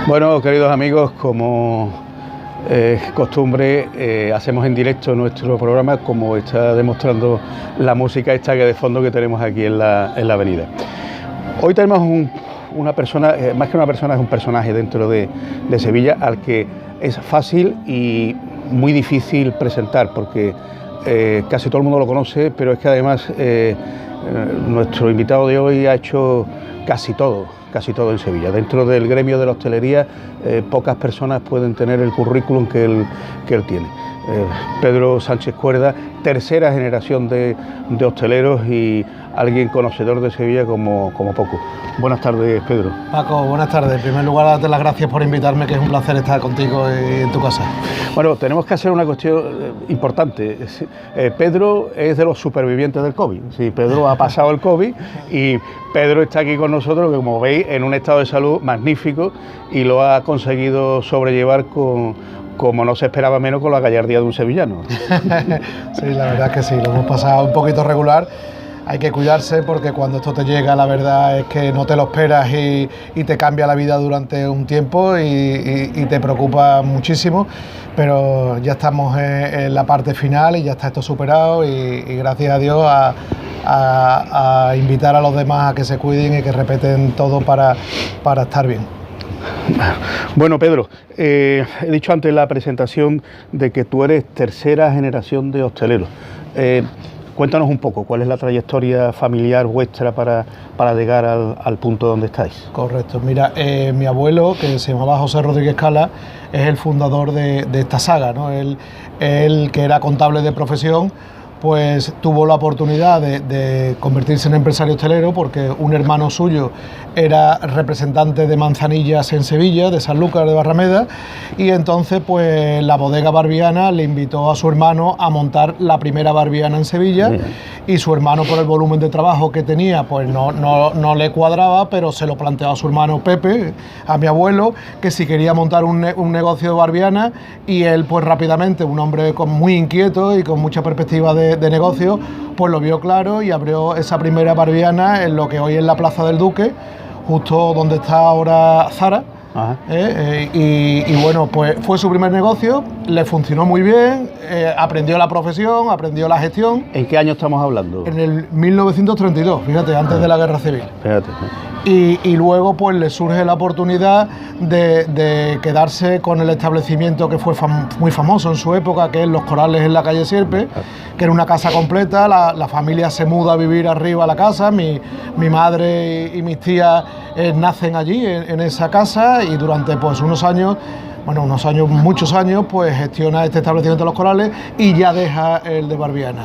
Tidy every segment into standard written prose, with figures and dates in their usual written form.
Bueno, queridos amigos, como costumbre, hacemos en directo nuestro programa, como está demostrando la música esta que de fondo que tenemos aquí en la avenida. Hoy tenemos una persona, más que una persona, es un personaje dentro de Sevilla al que es fácil y muy difícil presentar, porque casi todo el mundo lo conoce, pero es que además nuestro invitado de hoy ha hecho casi todo en Sevilla. Dentro del gremio de la hostelería, pocas personas pueden tener el currículum que él tiene. Pedro Sánchez Cuerda, tercera generación de hosteleros y alguien conocedor de Sevilla como poco. Buenas tardes, Pedro. Paco, buenas tardes. En primer lugar, darte las gracias por invitarme, que es un placer estar contigo en tu casa. Bueno, tenemos que hacer una cuestión importante. Pedro es de los supervivientes del COVID. Sí, Pedro ha pasado el COVID y Pedro está aquí con nosotros, que como veis, en un estado de salud magnífico y lo ha conseguido sobrellevar como no se esperaba menos con la gallardía de un sevillano. Sí, la verdad es que sí, lo hemos pasado un poquito regular. Hay que cuidarse porque cuando esto te llega, la verdad es que no te lo esperas y te cambia la vida durante un tiempo y te preocupa muchísimo, pero ya estamos en la parte final y ya está esto superado y gracias a Dios a invitar a los demás a que se cuiden y que repeten todo para estar bien. Bueno, Pedro, he dicho antes en la presentación de que tú eres tercera generación de hosteleros. Cuéntanos un poco, ¿cuál es la trayectoria familiar vuestra para llegar al punto donde estáis? Correcto, mira, mi abuelo, que se llamaba José Rodríguez Cala, es el fundador de esta saga, ¿no? Él, que era contable de profesión, pues tuvo la oportunidad de convertirse en empresario hostelero porque un hermano suyo era representante de Manzanillas en Sevilla, de Sanlúcar de Barrameda, y entonces pues la bodega Barbiana le invitó a su hermano a montar la primera Barbiana en Sevilla. Y su hermano, por el volumen de trabajo que tenía, pues no le cuadraba, pero se lo planteó a su hermano Pepe, a mi abuelo, que si quería montar un negocio de Barbiana, y él pues rápidamente, un hombre muy inquieto y con mucha perspectiva de negocio, pues lo vio claro y abrió esa primera Barbiana en lo que hoy es la Plaza del Duque, justo donde está ahora Zara. Y bueno, pues fue su primer negocio, le funcionó muy bien, aprendió la profesión, aprendió la gestión. ¿En qué año estamos hablando? En el 1932, fíjate, antes de la Guerra Civil. Fíjate. Y luego pues le surge la oportunidad de quedarse con el establecimiento que fue muy famoso en su época, que es Los Corales en la calle Sierpe, que era una casa completa. La familia se muda a vivir arriba a la casa, mi madre y mis tías nacen allí en esa casa, y durante pues muchos años, pues gestiona este establecimiento de Los Corales y ya deja el de Barbiana.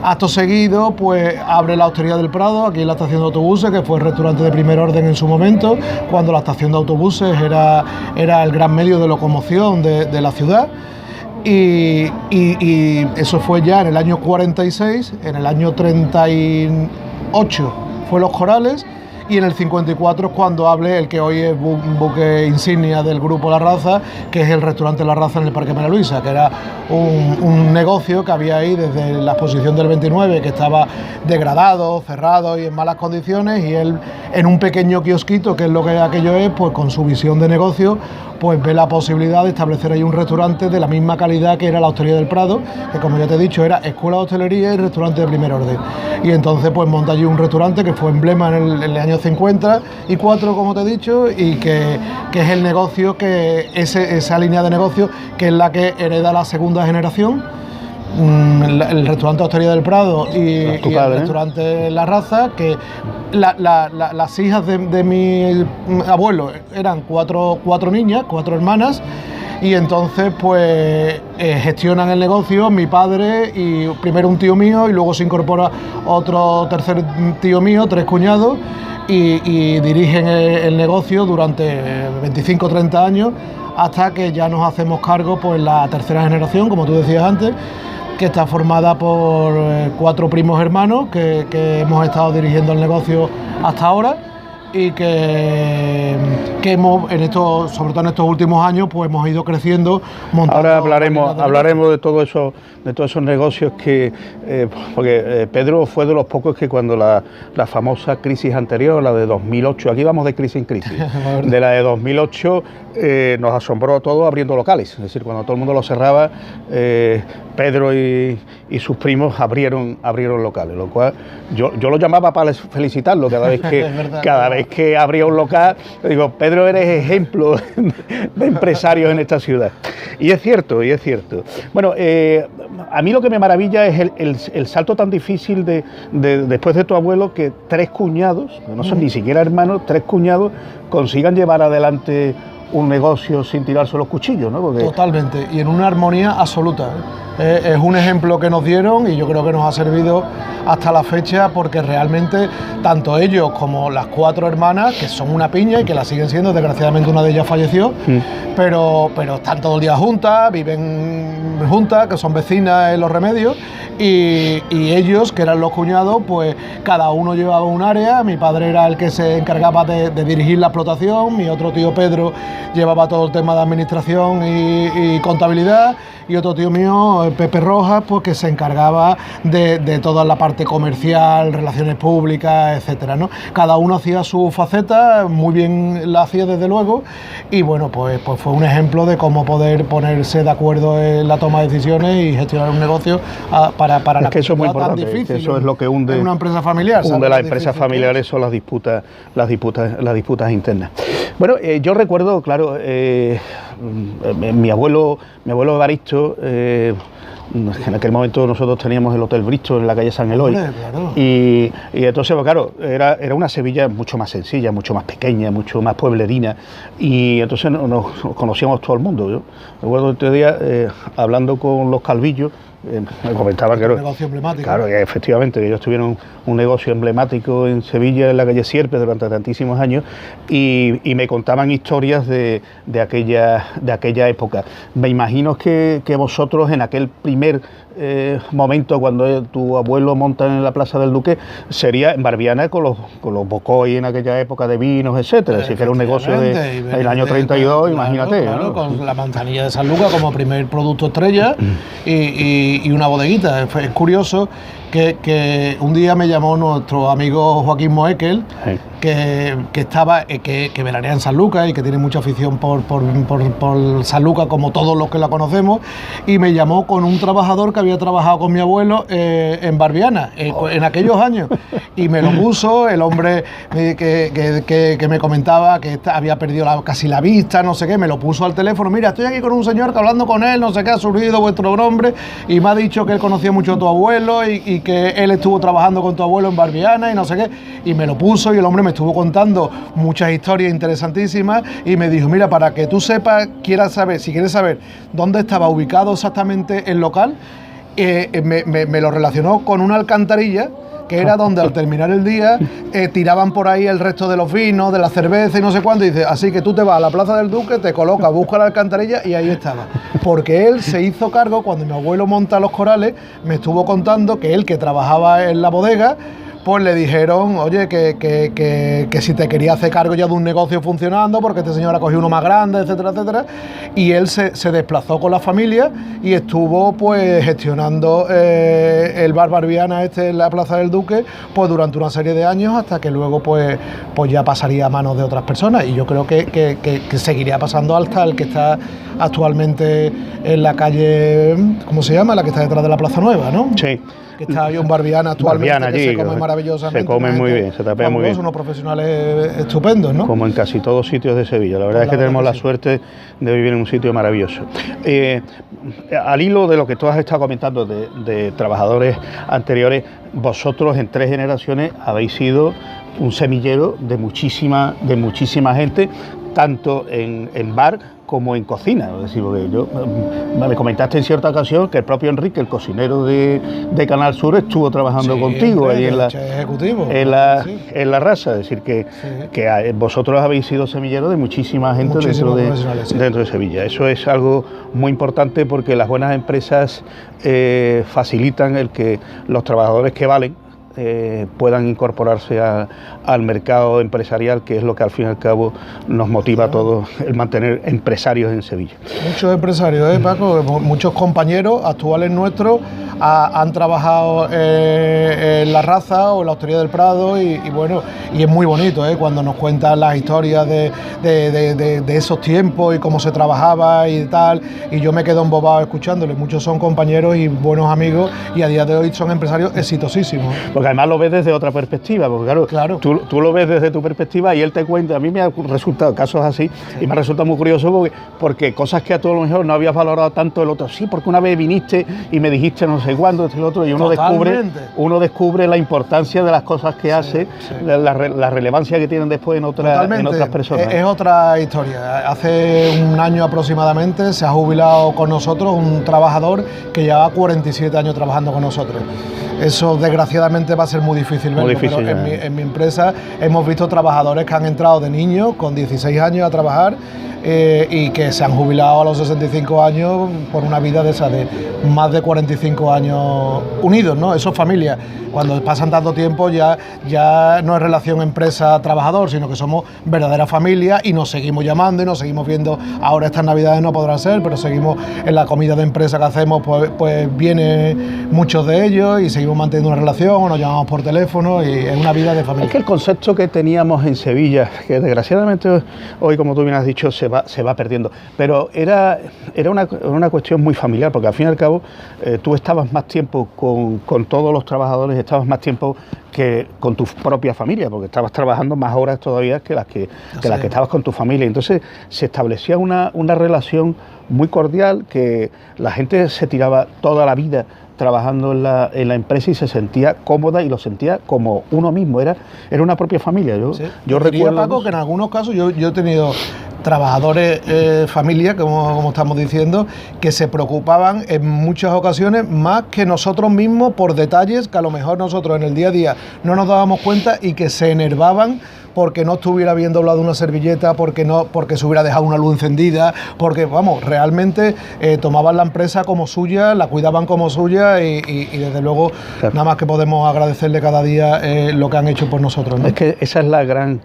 Acto seguido, pues abre la Hostería del Prado, aquí en la estación de autobuses, que fue el restaurante de primer orden en su momento, cuando la estación de autobuses era el gran medio de locomoción de la ciudad. Y eso fue ya en el año 46, en el año 38 fue Los Corales, y en el 54 es cuando abre el que hoy es buque insignia del grupo La Raza, que es el restaurante La Raza en el Parque María Luisa, que era un negocio que había ahí desde la exposición del 29, que estaba degradado, cerrado y en malas condiciones, y él en un pequeño kiosquito, que es lo que aquello es, pues con su visión de negocio, pues ve la posibilidad de establecer ahí un restaurante de la misma calidad que era la Hostería del Prado, que como ya te he dicho era escuela de hostelería y restaurante de primer orden. Y entonces pues monta allí un restaurante que fue emblema en el año 54, como te he dicho, y que es el negocio, esa línea de negocio que es la que hereda la segunda generación. El restaurante Hostería del Prado y el restaurante La Raza, que las hijas de mi abuelo eran cuatro niñas, 4 hermanas, y entonces pues gestionan el negocio mi padre y primero un tío mío, y luego se incorpora otro tercer tío mío, 3 cuñados, y dirigen el negocio durante 25 o 30 años, hasta que ya nos hacemos cargo pues la tercera generación, como tú decías antes, que está formada por 4 primos hermanos que hemos estado dirigiendo el negocio hasta ahora, y que que hemos, sobre todo en estos últimos años, pues hemos ido creciendo. Ahora hablaremos de todo eso, de todos esos negocios que, porque Pedro fue de los pocos que cuando la famosa crisis anterior, la de 2008, aquí vamos de crisis en crisis, de la de 2008, nos asombró a todos abriendo locales, es decir, cuando todo el mundo lo cerraba, Pedro y sus primos abrieron locales, lo cual yo lo llamaba para felicitarlo cada vez que abría un local, digo, Pedro, eres ejemplo de empresarios en esta ciudad. Y es cierto. Bueno, a mí lo que me maravilla es el salto tan difícil de después de tu abuelo, que 3 cuñados, no son ni siquiera hermanos, 3 cuñados consigan llevar adelante un negocio sin tirarse los cuchillos, ¿no? Porque... Totalmente, y en una armonía absoluta, ¿eh? Es un ejemplo que nos dieron y yo creo que nos ha servido hasta la fecha, porque realmente tanto ellos como las 4 hermanas, que son una piña y que la siguen siendo, desgraciadamente una de ellas falleció, pero están todo el día juntas, viven juntas, que son vecinas en Los Remedios, y ellos, que eran los cuñados, pues cada uno llevaba un área. Mi padre era el que se encargaba de dirigir la explotación, mi otro tío Pedro llevaba todo el tema de administración y contabilidad, y otro tío mío, Pepe Rojas, pues que se encargaba de toda la parte comercial, relaciones públicas, etcétera, ¿no? Cada uno hacía su faceta, muy bien la hacía desde luego, y bueno, pues fue un ejemplo de cómo poder ponerse de acuerdo en la toma de decisiones y gestionar un negocio para es la que eso es muy importante, tan difícil, eso es lo que hunde una empresa familiar. Hunde las empresas familiares son las disputas internas. Bueno, yo recuerdo, claro, mi abuelo Evaristo, en aquel momento nosotros teníamos el Hotel Bristol en la calle San Eloy, claro. y entonces, pues, claro, era una Sevilla mucho más sencilla, mucho más pequeña, mucho más pueblerina, y entonces nos conocíamos todo el mundo. Yo recuerdo el otro día, hablando con los Calvillos, me comentaban que un negocio emblemático. Claro, que efectivamente, que ellos tuvieron un negocio emblemático en Sevilla, en la calle Sierpe, durante tantísimos años, y me contaban historias de aquella época. Me imagino que vosotros, en aquel primer momento, cuando tu abuelo monta en la Plaza del Duque, sería en Barbiana con los bocoy en aquella época de vinos, etcétera. Así que era un negocio del año 32, imagínate. Claro, ¿no? Con la manzanilla de San Lucas como primer producto estrella y una bodeguita. Es curioso que un día me llamó nuestro amigo Joaquín Moekel, que veranea en San Lucas y que tiene mucha afición por San Lucas, como todos los que la conocemos, y me llamó con un trabajador que había trabajado con mi abuelo en Barbiana en aquellos años, y me lo puso el hombre que me comentaba que había perdido casi la vista, no sé qué, me lo puso al teléfono. Mira, estoy aquí con un señor que hablando con él, no sé qué, ha surgido vuestro nombre y me ha dicho que él conocía mucho a tu abuelo y que él estuvo trabajando con tu abuelo en Barbiana y no sé qué, y me lo puso, y el hombre me estuvo contando muchas historias interesantísimas y me dijo, mira, para que tú sepas, si quieres saber dónde estaba ubicado exactamente el local, me lo relacionó con una alcantarilla que era donde al terminar el día tiraban por ahí el resto de los vinos, de la cerveza y no sé cuánto, y dice, así que tú te vas a la Plaza del Duque, te colocas, buscas la alcantarilla y ahí estaba. Porque él se hizo cargo, cuando mi abuelo monta los corales, me estuvo contando que él, que trabajaba en la bodega, pues le dijeron, oye, que si te quería hacer cargo ya de un negocio funcionando, porque este señor ha cogido uno más grande, etcétera, etcétera, y él se desplazó con la familia y estuvo pues gestionando el bar Barbiana en la Plaza del Duque, pues durante una serie de años, hasta que luego pues ya pasaría a manos de otras personas, y yo creo que seguiría pasando hasta el que está actualmente en la calle, ¿cómo se llama? La que está detrás de la Plaza Nueva, ¿no? Sí. Que está ahí un Barbiana actualmente, Barbiana, que allí, se come maravillosamente. Se come muy bien, se tapea muy bien. Son unos profesionales estupendos, ¿no? Como en casi todos sitios de Sevilla. La verdad es que tenemos la suerte de vivir en un sitio maravilloso. Al hilo de lo que tú has estado comentando de trabajadores anteriores, vosotros en 3 generaciones habéis sido un semillero de muchísima gente, tanto en bar como en cocina. Es decir, porque me comentaste en cierta ocasión que el propio Enrique, el cocinero de Canal Sur, estuvo trabajando contigo ahí en la raza. Es decir, que vosotros habéis sido semillero de muchísima gente dentro de Sevilla. Eso es algo muy importante, porque las buenas empresas facilitan el que los trabajadores que valen, puedan incorporarse al mercado empresarial, que es lo que al fin y al cabo nos motiva a todos, el mantener empresarios en Sevilla. Muchos empresarios, Paco, muchos compañeros actuales nuestros han trabajado en La Raza o en la Hostería del Prado y bueno, y es muy bonito cuando nos cuentan las historias de esos tiempos y cómo se trabajaba y tal, y yo me quedo embobado escuchándoles. Muchos son compañeros y buenos amigos y a día de hoy son empresarios exitosísimos. Porque además lo ves desde otra perspectiva, porque claro. Tú lo ves desde tu perspectiva y él te cuenta. A mí me ha resultado casos así y me resulta muy curioso porque cosas que a tú a lo mejor no habías valorado tanto, el otro sí, porque una vez viniste y me dijiste no sé cuándo, el otro, y uno descubre la importancia de las cosas que hace, la relevancia que tienen después en otras personas. Es otra historia. Hace un año aproximadamente se ha jubilado con nosotros un trabajador que llevaba 47 años trabajando con nosotros. Eso desgraciadamente va a ser muy difícil verlo, pero en mi empresa hemos visto trabajadores que han entrado de niños con 16 años a trabajar y que se han jubilado a los 65 años por una vida de más de 45 años unidos, ¿no? Eso es familia. Cuando pasan tanto tiempo ya no es relación empresa-trabajador, sino que somos verdadera familia y nos seguimos llamando y nos seguimos viendo. Ahora estas navidades no podrá ser, pero seguimos en la comida de empresa que hacemos, pues vienen muchos de ellos y seguimos manteniendo una relación o nos llamamos por teléfono y es una vida de familia. Es que el concepto que teníamos en Sevilla, que desgraciadamente hoy, como tú bien has dicho, se va perdiendo, pero era una cuestión muy familiar, porque al fin y al cabo tú estabas más tiempo con todos los trabajadores, estabas más tiempo que con tu propia familia, porque estabas trabajando más horas todavía que las que estabas con tu familia. Entonces se establecía una relación muy cordial, que la gente se tiraba toda la vida trabajando en la empresa y se sentía cómoda y lo sentía como uno mismo, era una propia familia. Yo recuerdo, Paco, que en algunos casos yo he tenido trabajadores, familia, como estamos diciendo, que se preocupaban en muchas ocasiones más que nosotros mismos por detalles que a lo mejor nosotros en el día a día no nos dábamos cuenta y que se enervaban porque no estuviera bien doblado una servilleta, porque se hubiera dejado una luz encendida, porque realmente tomaban la empresa como suya, la cuidaban como suya y desde luego nada más que podemos agradecerle cada día lo que han hecho por nosotros, ¿no? Es que esa es la gran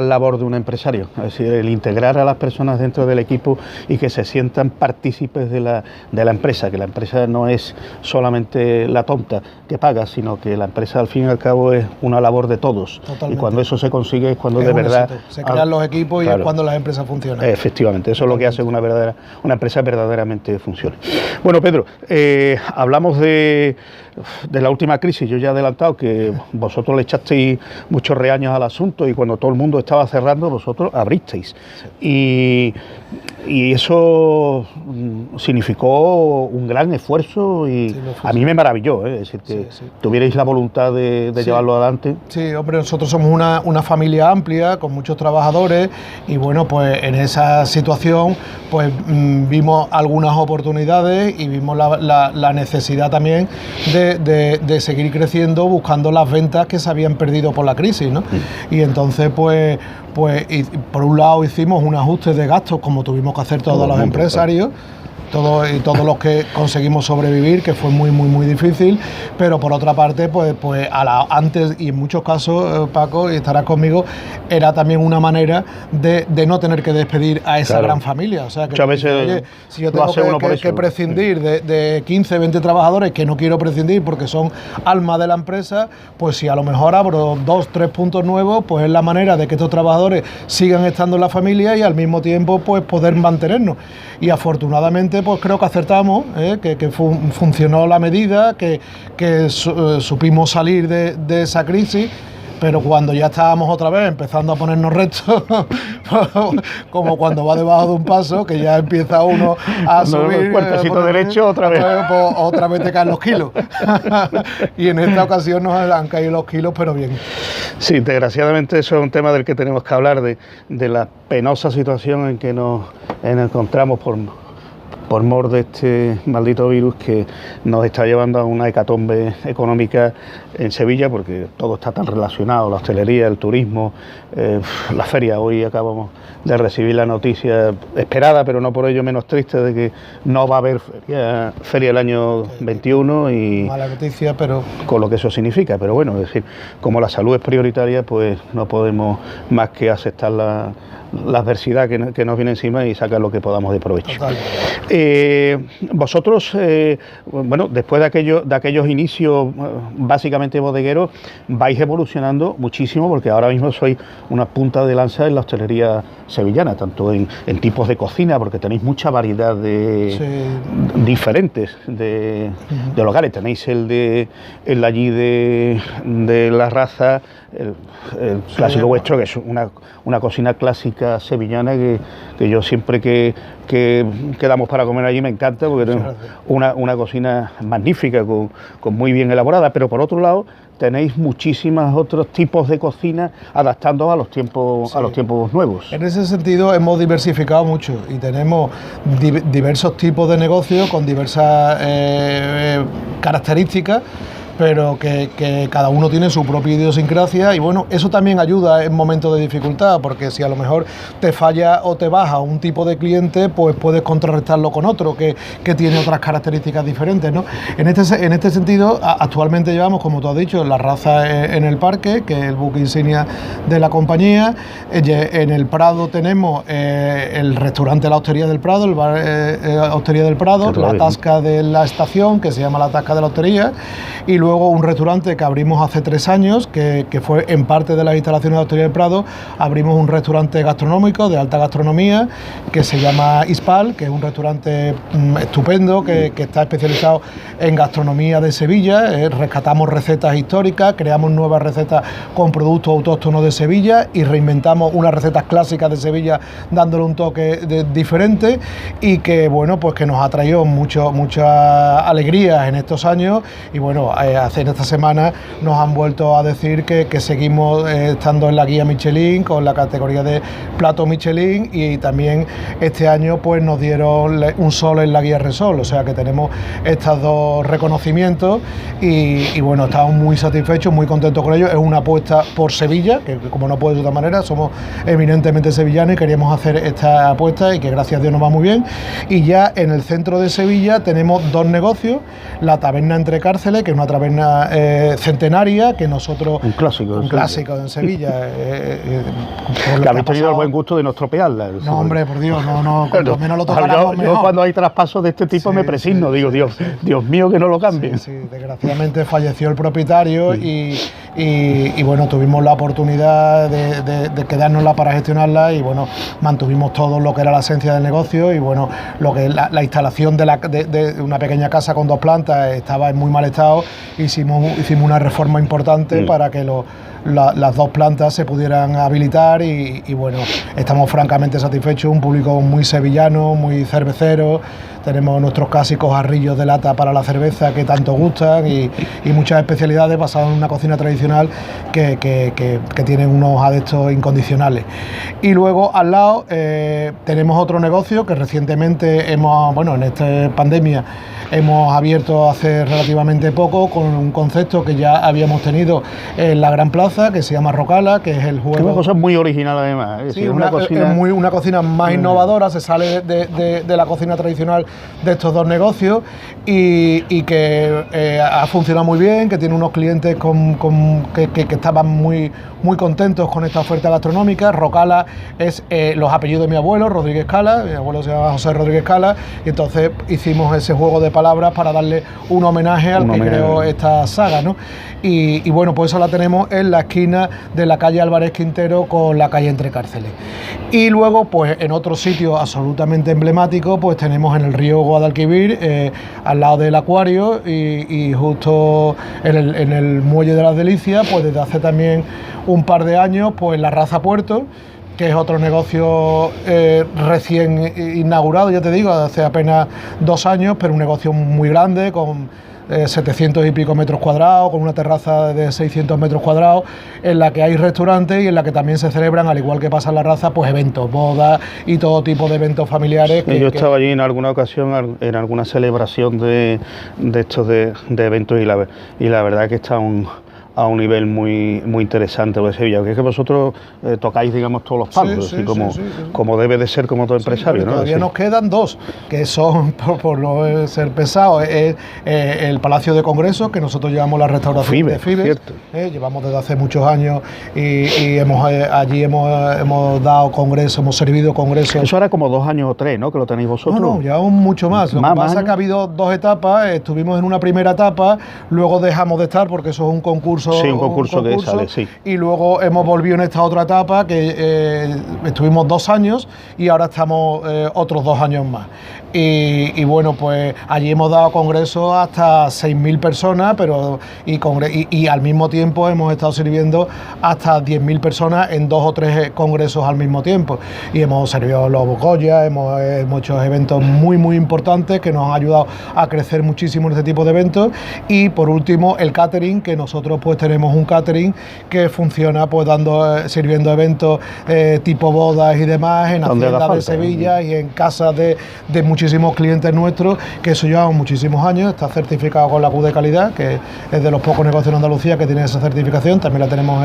labor de un empresario, es decir, el integrar a las personas dentro del equipo y que se sientan partícipes de la empresa, que la empresa no es solamente la tonta que paga, sino que la empresa al fin y al cabo es una labor de todos. Totalmente. Y cuando eso se consigue es cuando de verdad se crean los equipos y es cuando las empresas funcionan. Efectivamente, eso es lo que hace que una empresa verdaderamente funcione. Bueno, Pedro, hablamos de la última crisis. Yo ya he adelantado que vosotros le echasteis muchos reaños al asunto y cuando todo el mundo estaba cerrando, vosotros abristeis. Sí. Y eso significó un gran esfuerzo y a mí me maravilló, es decir, que tuvierais la voluntad de llevarlo adelante. Sí, hombre, nosotros somos una familia amplia con muchos trabajadores y bueno, pues en esa situación pues vimos algunas oportunidades y vimos la necesidad también de seguir creciendo buscando las ventas que se habían perdido por la crisis, ¿no? Y entonces pues por un lado hicimos un ajuste de gastos como tuvimos que hacer todos los empresarios, todos los que conseguimos sobrevivir, que fue muy, muy, muy difícil, pero por otra parte, pues antes, y en muchos casos, Paco, y estarás conmigo, era también una manera de no tener que despedir a esa gran familia. O sea, que muchas veces, oye, si yo tengo que prescindir de 15, 20 trabajadores que no quiero prescindir porque son alma de la empresa, pues si a lo mejor abro 2, 3 puntos nuevos, pues es la manera de que estos trabajadores sigan estando en la familia y al mismo tiempo pues poder mantenernos. Y afortunadamente pues creo que acertamos, que funcionó la medida, que supimos salir de esa crisis, pero cuando ya estábamos otra vez empezando a ponernos rectos, como cuando va debajo de un paso, que ya empieza uno a subir... el cuerpecito derecho, otra vez te caen los kilos. Y en esta ocasión nos han caído los kilos, pero bien. Sí, desgraciadamente eso es un tema del que tenemos que hablar, de la penosa situación en que nos encontramos por mor de este maldito virus que nos está llevando a una hecatombe económica en Sevilla, porque todo está tan relacionado, la hostelería, el turismo, la feria. Hoy acabamos de recibir la noticia esperada, pero no por ello menos triste, de que no va a haber feria el año 21 y mala noticia, pero con lo que eso significa. Pero bueno, es decir, como la salud es prioritaria, pues no podemos más que aceptar la adversidad que nos viene encima y sacar lo que podamos de provecho. Vosotros, bueno, después de aquellos inicios básicamente bodegueros, vais evolucionando muchísimo, porque ahora mismo sois una punta de lanza en la hostelería sevillana, tanto en tipos de cocina, porque tenéis mucha variedad diferentes de locales. Tenéis el allí de la Raza, el clásico vuestro, que es una cocina clásica sevillana que yo siempre que quedamos para comer allí me encanta, porque es una cocina magnífica, con muy bien elaborada. Pero por otro lado tenéis muchísimos otros tipos de cocina adaptando a los tiempos nuevos. En ese sentido hemos diversificado mucho y tenemos diversos tipos de negocios con diversas características, pero que cada uno tiene su propia idiosincrasia, y bueno, eso también ayuda en momentos de dificultad, porque si a lo mejor te falla o te baja un tipo de cliente, pues puedes contrarrestarlo con otro que tiene otras características diferentes, ¿no? En este sentido, actualmente llevamos, como tú has dicho, la Raza en el Parque, que es el buque insignia de la compañía. En el Prado tenemos el restaurante La Hostería del Prado, el bar Hostería del Prado, la Tasca de la Estación, que se llama la Tasca de la Hostería, y luego un restaurante que abrimos hace 3 años, que fue en parte de las instalaciones de la Hostería del Prado. Abrimos un restaurante gastronómico de alta gastronomía que se llama Ispal, que es un restaurante estupendo, que está especializado en gastronomía de Sevilla. Rescatamos recetas históricas, creamos nuevas recetas con productos autóctonos de Sevilla y reinventamos unas recetas clásicas de Sevilla dándole un toque diferente, y que bueno, pues que nos ha traído muchas alegrías en estos años. Y bueno, hace esta semana nos han vuelto a decir que seguimos estando en la guía Michelin con la categoría de plato Michelin, y también este año pues nos dieron un sol en la guía Resol. O sea que tenemos estos dos reconocimientos y bueno, estamos muy satisfechos, muy contentos con ellos. Es una apuesta por Sevilla, que como no puede de otra manera, somos eminentemente sevillanos y queríamos hacer esta apuesta, y que gracias a Dios nos va muy bien. Y ya en el centro de Sevilla tenemos 2 negocios: la Taberna Entre Cárceles, que es una taberna centenaria, que nosotros... Un clásico en Sevilla. Que habéis tenido el buen gusto de no estropearla. No, hombre, por Dios, no, cuanto menos lo tocáramos mejor. Yo cuando hay traspasos de este tipo me presigno, digo, Dios mío, que no lo cambien. Sí, desgraciadamente falleció el propietario y bueno, tuvimos la oportunidad de quedárnosla para gestionarla, y bueno, mantuvimos todo lo que era la esencia del negocio, y bueno, lo que es la instalación de una pequeña casa con 2 plantas estaba en muy mal estado. Hicimos una reforma importante para que las 2 plantas se pudieran habilitar, y bueno, estamos francamente satisfechos. Un público muy sevillano, muy cervecero. Tenemos nuestros clásicos jarrillos de lata para la cerveza que tanto gustan, y muchas especialidades basadas en una cocina tradicional que tienen unos adeptos incondicionales. Y luego al lado tenemos otro negocio que recientemente en esta pandemia hemos abierto hace relativamente poco, con un concepto que ya habíamos tenido en la Gran Plaza, que se llama Rocala, que es el juego... Es una cosa muy original además. Sí, una cocina más innovadora, se sale de la cocina tradicional de estos 2 negocios, y que ha funcionado muy bien, que tiene unos clientes que estaban muy contentos con esta oferta gastronómica. Rocala es los apellidos de mi abuelo, Rodríguez Cala. Mi abuelo se llama José Rodríguez Cala, y entonces hicimos ese juego de palabras para darle un homenaje al que creó esta saga, ¿no? Y bueno, pues eso la tenemos en la esquina de la calle Álvarez Quintero con la calle Entre Cárceles. Y luego, pues en otro sitio absolutamente emblemático, pues tenemos en el río Guadalquivir, al lado del acuario, y justo en el muelle de las Delicias, pues desde hace también un par de años, pues la Raza Puerto, que es otro negocio recién inaugurado, ya te digo, hace apenas 2 años, pero un negocio muy grande, con 700 y pico metros cuadrados, con una terraza de 600 metros cuadrados, en la que hay restaurantes y en la que también se celebran, al igual que pasa en la raza, pues eventos, bodas y todo tipo de eventos familiares. Yo he estado allí en alguna ocasión, en alguna celebración de estos de eventos, y la verdad que está a un nivel muy interesante de Sevilla, que es que vosotros tocáis, digamos, todos los palos, sí, así sí. Como debe de ser como todo empresario, ¿no? Todavía nos quedan dos, que son, por no ser pesados, el Palacio de Congresos, que nosotros llevamos la restauración de Fibes, llevamos desde hace muchos años y allí hemos dado congresos, hemos servido congresos. Eso era como 2 años o 3, ¿no?, que lo tenéis vosotros. No, llevamos mucho más. Lo que pasa es que ha habido 2 etapas, estuvimos en una primera etapa, luego dejamos de estar porque eso es un concurso. Sí, un concurso que sale, sí. Y luego hemos volvido en esta otra etapa, que estuvimos 2 años y ahora estamos otros 2 años más. Y bueno, pues allí hemos dado congresos hasta 6.000 personas, y al mismo tiempo hemos estado sirviendo hasta 10.000 personas en 2 o 3 congresos al mismo tiempo. Y hemos servido los Goya, hemos hecho eventos muy importantes que nos han ayudado a crecer muchísimo en este tipo de eventos. Y por último, el catering, que nosotros pues tenemos un catering que funciona pues sirviendo eventos tipo bodas y demás en haciendas de Sevilla y en casas de muchísimos clientes nuestros, que eso llevamos muchísimos años, está certificado con la Q de calidad, que es de los pocos negocios en Andalucía que tiene esa certificación, también la tenemos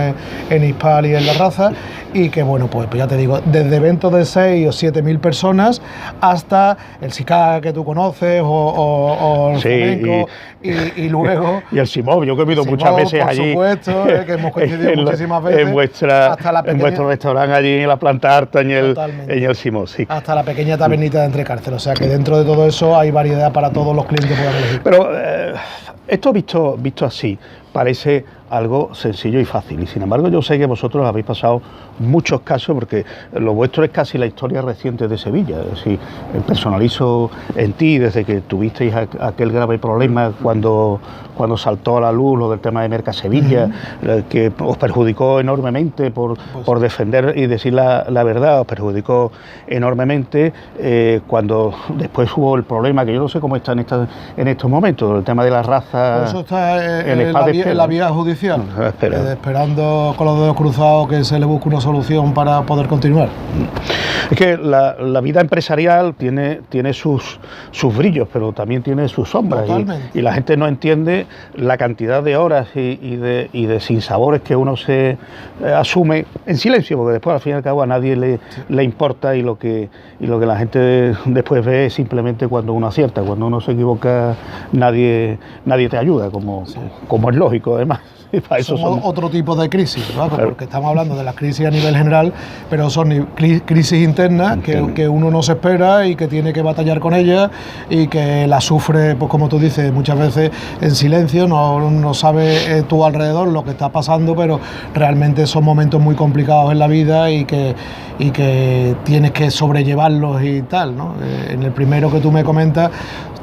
en Hispal y en La Raza, y que bueno, pues ya te digo, desde eventos de 6 o 7.000 personas hasta el SICA que tú conoces o el flamenco, y luego... Y el Simov, yo que he ido muchas veces allí. Por supuesto, que hemos coincidido muchísimas veces. En vuestro restaurante allí en la planta alta, en el Simov, sí. Hasta la pequeña tabernita de Entrecárcel, o sea que dentro de todo eso hay variedad para todos los clientes que puedan elegir. Pero esto visto así parece algo sencillo y fácil, y sin embargo yo sé que vosotros habéis pasado muchos casos, porque lo vuestro es casi la historia reciente de Sevilla. Es decir, personalizo en ti desde que tuvisteis aquel grave problema cuando saltó a la luz lo del tema de Mercasevilla, que os perjudicó enormemente por defender y decir la verdad, os perjudicó enormemente, cuando después hubo el problema, que yo no sé cómo está en estos momentos, el tema de la raza. Eso está en la vía judicial. Esperando con los dedos cruzados que se le busque una solución para poder continuar. Es que la vida empresarial tiene sus brillos, pero también tiene sus sombras, y la gente no entiende la cantidad de horas y de sinsabores que uno se asume en silencio, porque después al fin y al cabo a nadie le importa, y lo que la gente después ve es simplemente cuando uno acierta. Cuando uno se equivoca nadie te ayuda, como es lógico además. Son otro tipo de crisis, ¿no? Claro. Porque estamos hablando de las crisis a nivel general, pero son crisis internas que uno no se espera y que tiene que batallar con ellas, y que las sufre, pues como tú dices, muchas veces en silencio, no sabe tu alrededor lo que está pasando, pero realmente son momentos muy complicados en la vida y que tienes que sobrellevarlos y tal, ¿no? En el primero que tú me comentas,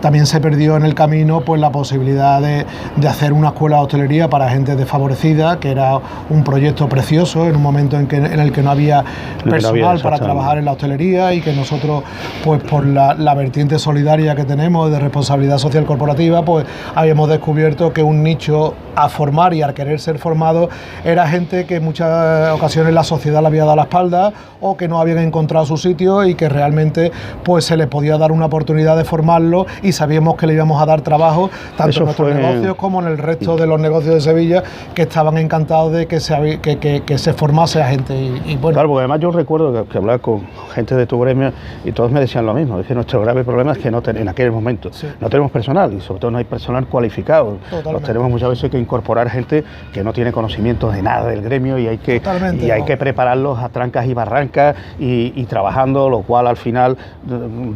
también se perdió en el camino pues la posibilidad de hacer una escuela de hostelería para gente desfavorecida, que era un proyecto precioso en un momento en el que no había personal para trabajar en la hostelería, y que nosotros, pues por la vertiente solidaria que tenemos de responsabilidad social corporativa, pues habíamos descubierto que un nicho a formar, y al querer ser formado, era gente que en muchas ocasiones la sociedad le había dado la espalda, o que no habían encontrado su sitio, y que realmente pues se les podía dar una oportunidad de formarlo, y sabíamos que le íbamos a dar trabajo tanto en nuestros negocios como en el resto de los negocios de Sevilla, que estaban encantados de que se formase a gente. Y bueno. Claro, porque además yo recuerdo que hablaba con gente de tu gremio y todos me decían lo mismo. Es que nuestro grave problema es que en aquel momento no tenemos personal, y sobre todo no hay personal cualificado. Nos tenemos muchas veces que incorporar gente que no tiene conocimientos de nada del gremio, y hay que prepararlos a trancas y barrancas y trabajando, lo cual al final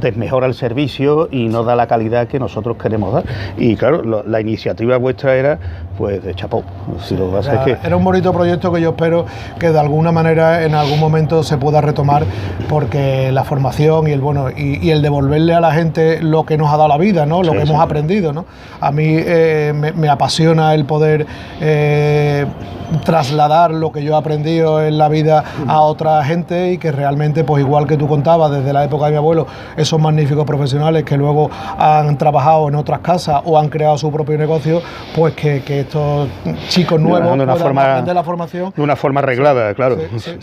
desmejora el servicio y no da la calidad que nosotros queremos dar. Y claro, la iniciativa vuestra era pues de chapó. Si lo que pasa es que... Era un bonito proyecto que yo espero que de alguna manera en algún momento se pueda retomar, porque la formación y el devolverle a la gente lo que nos ha dado la vida, ¿no? Lo que hemos aprendido, ¿no? A mí me apasiona el poder trasladar lo que yo he aprendido en la vida a otra gente y que realmente, pues igual que tú contabas desde la época de mi abuelo, esos magníficos profesionales que luego han trabajado en otras casas o han creado su propio negocio, pues que estos chicos nuevos puedan aprender la formación de una forma arreglada, claro. Sí.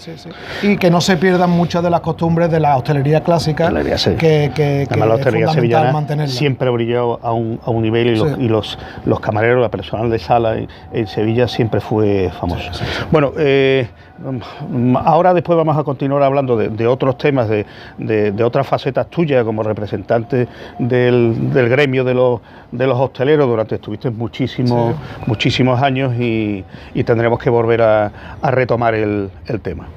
Y que no se pierdan muchas de las costumbres de la hostelería clásica, que además la hostelería sevillana mantenerla. Siempre ha brillado a un nivel y los camareros, la personal de sala en Sevilla siempre fue famoso. Bueno, ahora después vamos a continuar hablando de otros temas, de otras facetas tuyas como representante del gremio de los hosteleros. Estuviste muchísimos años y tendremos que volver a retomar el tema.